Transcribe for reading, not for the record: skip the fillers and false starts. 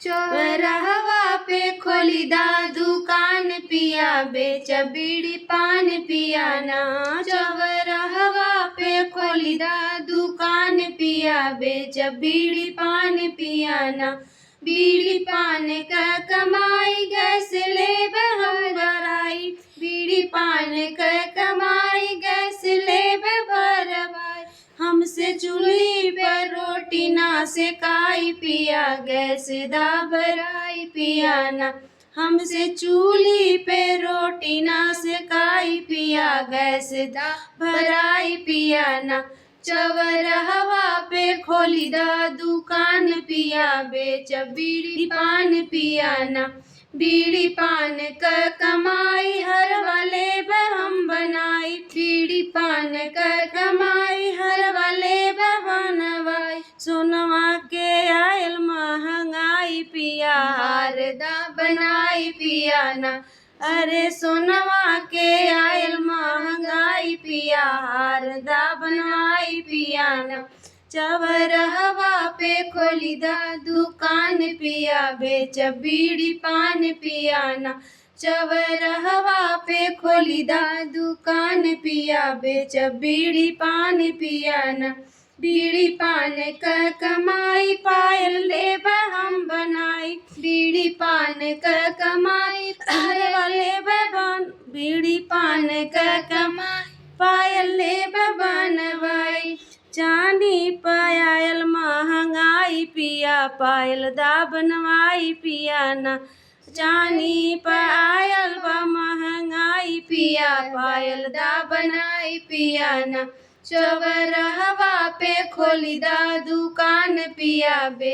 चौराहवा पे खोली दा दुकान पिया बेच बीड़ी पान पिया ना। चौराहवा पे खोली दा दुकान पिया बेच बीड़ी पान पिया ना। बीड़ी पान का कमाई गैस लेब हम भराई। बीड़ी पान का कमाई गैस लेब भरवाई। हमसे चूल्ही पर रोटी ना सेकाई पिया गैस दा भराई पिया ना। हमसे चूल्ही पे रोटी ना सेकाई पिया गैस दा भराई पिया ना। चौराहवा पे खोली दा दुकान पिया बेच बीड़ी पान पिया ना। बीड़ी पान का कमाई हर वाले हम बनाई। बीड़ी पान का कमाई हर वाले बनवाई। सोनवा के आयल महंगाई पिया हार दा बनाई पिया ना। अरे सोनवा के आयल महंगाई पिया हार दा बनवाई पिया ना। चौराहवा पे खोली दा दुकान पिया बेच बीड़ी पान पिया ना। चौराहवा पे खोली दा दुकान पिया बेच बीड़ी पान पिया ना। बीड़ी पान का कमाई पायल लेब हम बनाई। बीड़ी पान का कमाई हर वाले बन। बीड़ी पान का कमाई पायल लेब बनवाई। चांदी पायल महंगाई पिया पायल दा बनवाई पिया ना। चांदी पायल महंगाई पिया पायल दा बनाई पिया ना। चौराहवा पे खोली दा दुकान पिया बे